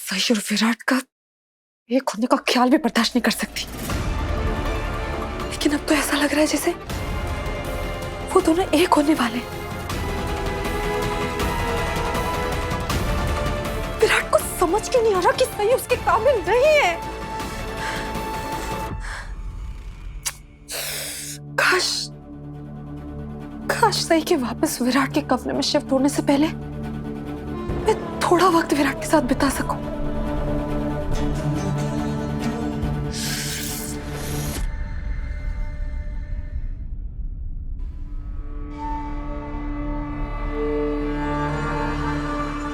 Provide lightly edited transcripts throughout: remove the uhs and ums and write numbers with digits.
सही और विराट का एक होने का ख्याल भी बर्दाश्त नहीं कर सकती, लेकिन अब तो ऐसा लग रहा है जैसे वो दोनों एक होने वाले। विराट को समझ के नहीं आ रहा कि सही उसके काबिल नहीं है। काश काश सही के वापस विराट के कफन में शिफ्ट होने से पहले मैं थोड़ा वक्त विराट के साथ बिता सकूं।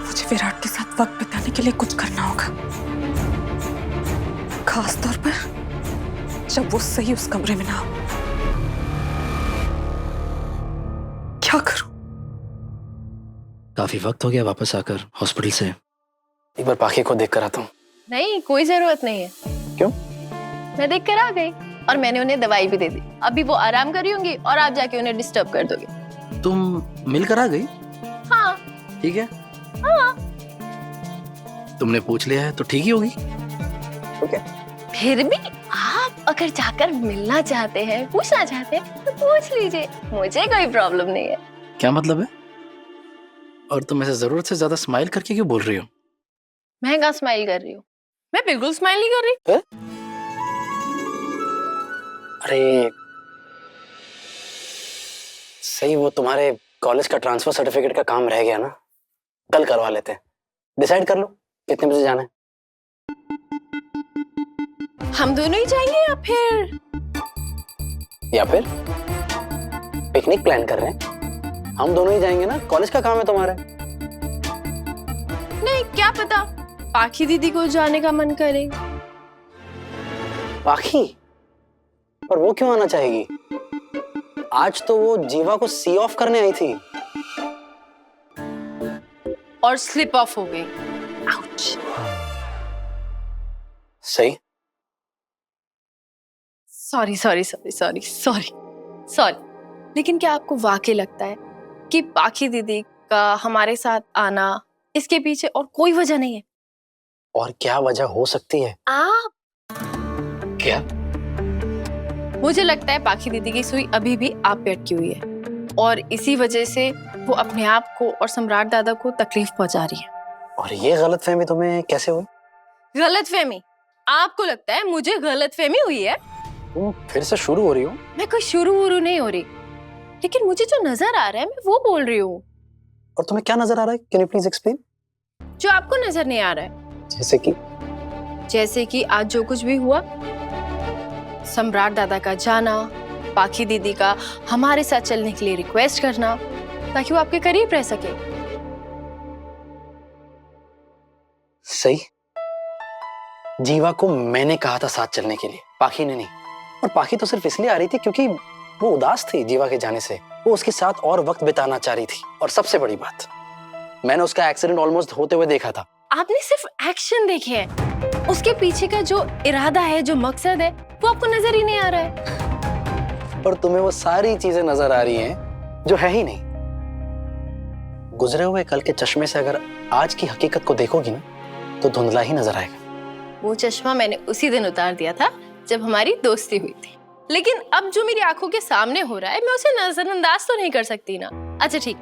मुझे विराट के साथ वक्त बिताने के लिए कुछ करना होगा, खास तौर पर जब वो सही उस कमरे में ना हो। क्या करूं? काफी वक्त हो गया वापस आकर हॉस्पिटल से। एक बार पाखी को देख कर आता हूँ। नहीं, कोई जरूरत नहीं है। क्यों? मैं देख कर आ गई और मैंने उन्हें दवाई भी दे दी। अभी वो आराम कर रही होंगी और आप जाके उन्हें डिस्टर्ब कर दोगे। तुम मिलकर आ गई? हाँ। ठीक है। हाँ। तुमने पूछ लिया है तो ठीक ही होगी। ओके। फिर भी आप अगर जाकर मिलना चाहते हैं, पूछना चाहते हैं तो पूछ लीजिए, मुझे कोई प्रॉब्लम नहीं है। क्या मतलब है? और तुम ऐसे जरूरत से ज्यादा स्माइल करके क्यों बोल रही हो? मैं कहाँ स्माइल कर रही हूँ? मैं बिल्कुल स्माइल नहीं कर रही। अरे सही, वो तुम्हारे कॉलेज का ट्रांसफर सर्टिफिकेट का काम रह गया ना, कल करवा लेते हैं। डिसाइड कर लो कितने बजे जाना है। हम दोनों ही जाएंगे या फिर पिकनिक प्लान कर रहे हैं? हम दोनों ही जाएंगे ना, कॉलेज का काम है तुम्हारे। नहीं, क्या पता पाखी दीदी को जाने का मन करे। पाखी? पर वो क्यों आना चाहेगी? आज तो वो जीवा को सी ऑफ करने आई थी और स्लिप ऑफ हो गई। आउच। सही। Sorry sorry sorry sorry sorry sorry, लेकिन क्या आपको वाकई लगता है कि पाखी दीदी का हमारे साथ आना, इसके पीछे और कोई वजह नहीं है? और क्या वजह हो सकती है? आप। क्या? मुझे लगता है पाखी दीदी की सुई अभी भी आप पे अटकी हुई है और इसी वजह से वो अपने आप को और सम्राट दादा को तकलीफ पहुंचा रही है। और ये गलतफहमी तुम्हें कैसे हुई? गलतफहमी? आपको लगता है मुझे गलतफहमी हुई है? तुम फिर से शुरू हो रही हो। मैं कोई शुरू नहीं हो रही, लेकिन मुझे जो नजर आ रहा है मैं वो बोल रही हूँ। और तुम्हें क्या नजर आ रहा है? Can you please explain? जो आपको नजर नहीं आ रहा है। जैसे कि आज जो कुछ भी हुआ, सम्राट दादा का जाना, पाखी दीदी का हमारे साथ चलने के लिए रिक्वेस्ट करना ताकि वो आपके करीब रह सके। सही। जीवा को मैंने कहा था साथ चलने के लिए, पाखी ने नहीं। और पाखी तो सिर्फ इसलिए आ रही थी क्योंकि वो उदास थी जीवा के जाने से। वो उसके साथ और वक्त बिताना चाह रही थी। और सबसे बड़ी बात, मैंने उसका एक्सीडेंट ऑलमोस्ट होते हुए देखा था। आपने सिर्फ एक्शन देखे हैं, उसके पीछे का जो इरादा है, जो मकसद है, वो आपको नजर ही नहीं आ रहा है। और तुम्हें वो सारी चीजें नजर आ रही हैं जो है ही नहीं। गुजरे हुए कल के चश्मे से अगर आज की हकीकत को देखोगी ना, तो धुंधला ही नजर आएगा। वो चश्मा मैंने उसी दिन उतार दिया था जब हमारी दोस्ती हुई थी, लेकिन अब जो मेरी आंखों के सामने हो रहा है मैं उसे नजरअंदाज तो नहीं कर सकती ना। अच्छा ठीक,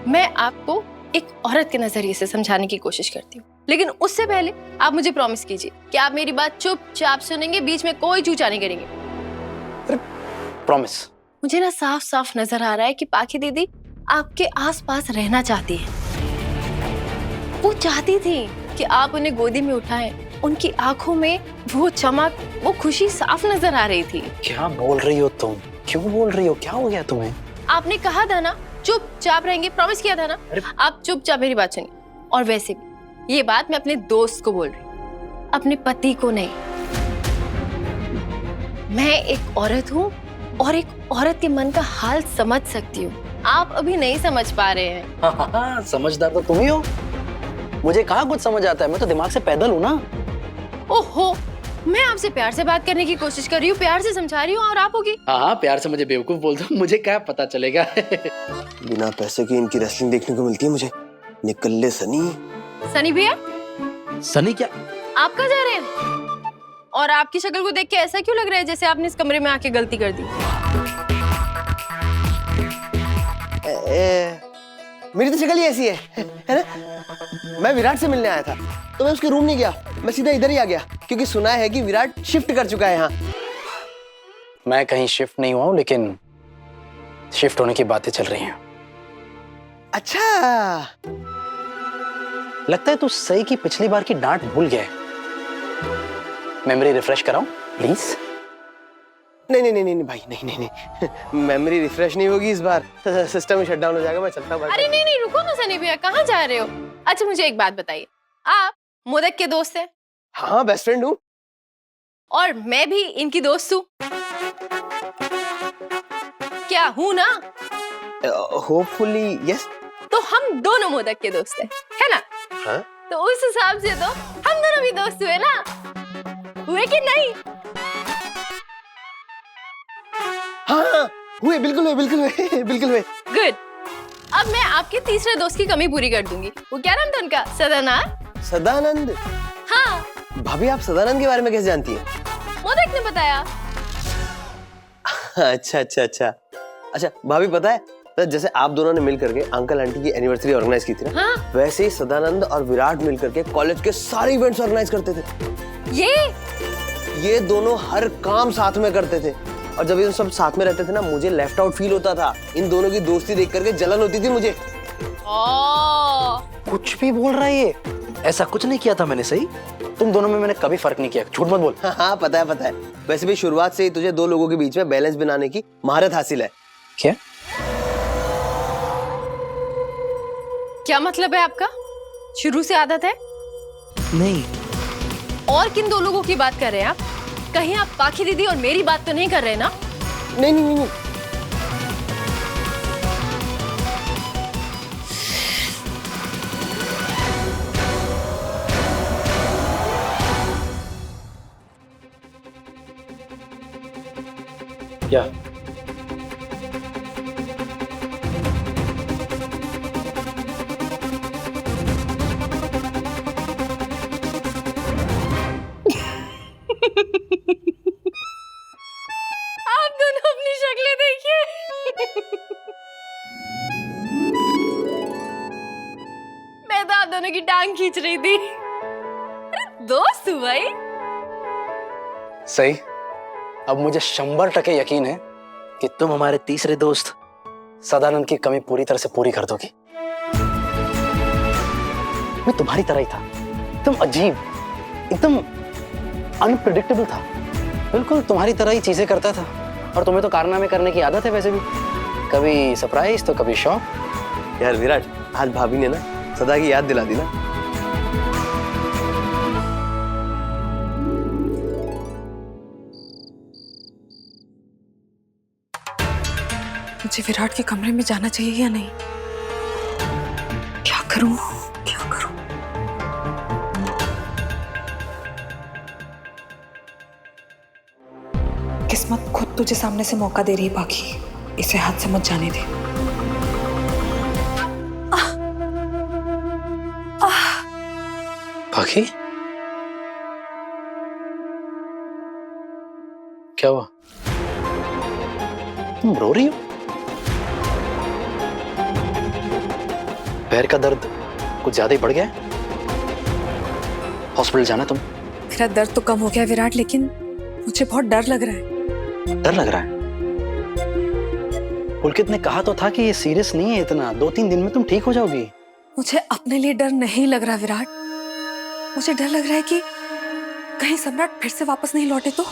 मैं आपको एक औरत के नजरिए से समझाने की कोशिश करती हूँ, लेकिन उससे पहले आप मुझे प्रॉमिस कीजिए कि आप मेरी बात चुपचाप सुनेंगे, बीच में कोई चूचा नहीं करेंगे। प्रॉमिस। मुझे ना साफ साफ नजर आ रहा है कि पाखी दीदी आपके आसपास रहना चाहती है। वो चाहती थी कि आप उन्हें गोदी में उठाएं। उनकी आंखों में वो चमक, वो खुशी साफ नजर आ रही थी। क्या बोल रही हो तुम? क्यों बोल रही हो? क्या हो गया तुम्हें? आपने कहा था ना चुपचाप रहेंगे, प्रॉमिस किया था ना। आप चुपचाप मेरी बात सुनिए। और वैसे भी ये बात मैं अपने दोस्त को बोल रही हूँ, अपने पति को नहीं। मैं एक औरत हूँ और एक औरत के मन का हाल समझ सकती हूँ। आप अभी नहीं समझ पा रहे हैं। हाँ, समझदार तो तुम ही हो। मुझे कहाँ कुछ समझ आता है, मैं तो दिमाग से पैदल हूँ ना। ओहो, मैं आपसे प्यार से बात करने की कोशिश कर रही हूँ, प्यार से समझा रही हूँ और आप होगी। हाँ, प्यार से मुझे बेवकूफ बोल दो, मुझे क्या पता चलेगा। बिना पैसे के इनकी रेसलिंग देखने को मिलती है मुझे। निकल्ले सनी। सनी भैया, सनी क्या? आप कहाँ जा रहे हैं? और आपकी शक्ल को देख के ऐसा क्यों लग रहा है जैसे आपने इस कमरे में आके गलती कर दी? मेरी तो शक्ल ही ऐसी है ना? मैं विराट से मिलने आया था तो मैं उसके रूम नहीं गया, मैं सीधा इधर ही आ गया क्योंकि सुना है कि विराट शिफ्ट कर चुका है यहाँ। मैं कहीं शिफ्ट नहीं हुआ हूं, लेकिन शिफ्ट होने की बातें चल रही हैं। अच्छा, लगता है तू सही की पिछली बार की डांट भूल गया है। मेमोरी रिफ्रेश कराऊं प्लीज? नहीं नहीं नहीं नहीं भाई, नहीं नहीं नहीं, मेमोरी रिफ्रेश नहीं होगी इस बार, सिस्टम ही शटडाउन हो जाएगा। मैं चलता हूँ। अरे नहीं नहीं, रुको ना सनी भैया, कहाँ जा रहे हो? अच्छा मुझे एक बात बताइए, आप मोदक के दोस्त हैं? हाँ, बेस्ट फ्रेंड हूँ। और मैं भी इनकी दोस्त हूँ, क्या हूँ ना? Hopefully yes. तो हम दोनों मोदक के दोस्त हैं, है ना? हाँ? तो उस हिसाब से तो हम दोनों भी दोस्त हुए ना, हुए कि नहीं? हाँ हुए, बिल्कुल हुए, बिल्कुल हुए, बिल्कुल हुए। गुड। अब मैं आपके तीसरे दोस्त की कमी पूरी कर दूंगी। वो क्या नाम था उनका? सदानंद। सदानंद? हाँ। भाभी आप सदानंद के बारे में कैसे जानती हैं? मोदक ने बताया। अच्छा अच्छा अच्छा अच्छा भाभी, पता है तो जैसे आप दोनों ने मिल करके अंकल आंटी की एनिवर्सरी ऑर्गेनाइज की थी ना, हाँ? वैसे ही सदानंद और विराट मिल करके कॉलेज के सारे इवेंट्स ऑर्गेनाइज करते थे। ये दोनों हर काम साथ में करते थे और जब ये सब साथ में रहते थे ना, मुझे लेफ्ट आउट फील होता था। इन दोनों की दोस्ती देख करके जलन होती थी मुझे। कुछ भी बोल रहा है ये, ऐसा कुछ नहीं किया था मैंने। सही, तुम दोनों में मैंने कभी फर्क नहीं किया, झूठ मत बोल। हाँ पता है पता है। वैसे भी शुरुआत से ही तुझे दो लोगों के बीच में बैलेंस बनाने की महारत हासिल है। क्या क्या मतलब है आपका? शुरू से आदत है? नहीं, और किन दो लोगों की बात कर रहे हैं आप? कहीं आप पाखी दीदी और मेरी बात तो नहीं कर रहे ना? नहीं नहीं नहीं, क्या? आप दोनों अपनी शक्लें देखिए। मैं तो आप दोनों की टांग खींच रही थी। अरे दोस्त हूँ भाई। सही, अब मुझे 100% यकीन है कि तुम हमारे तीसरे दोस्त सदानंद की कमी पूरी तरह से पूरी कर दोगी। मैं तुम्हारी तरह ही था, एकदम अजीब, एकदम अनप्रेडिक्टेबल था। बिल्कुल तुम्हारी तरह ही चीजें करता था। और तुम्हें तो कारनामे करने की आदत है वैसे भी, कभी सरप्राइज तो कभी शॉक। यार विराट, आज भाभी ने ना सदा की याद दिला दी ना। मुझे विराट के कमरे में जाना चाहिए या नहीं? क्या करूं, क्या करूं? किस्मत खुद तुझे सामने से मौका दे रही है बाकी, इसे हाथ से मत जाने दे। बाकी क्या हुआ? तुम रो रही हो? पैर का दर्द कुछ ज्यादा ही बढ़ गया है? हॉस्पिटल जाना तुम? मेरा दर्द तो कम हो गया विराट, लेकिन मुझे बहुत डर लग रहा है। डर लग रहा है? पुलकित ने कहा तो था कि ये सीरियस नहीं है इतना, 2-3 दिन में तुम ठीक हो जाओगी। मुझे अपने लिए डर नहीं लग रहा विराट, मुझे डर लग रहा है कि कहीं सम्राट फिर से वापस नहीं लौटे तो।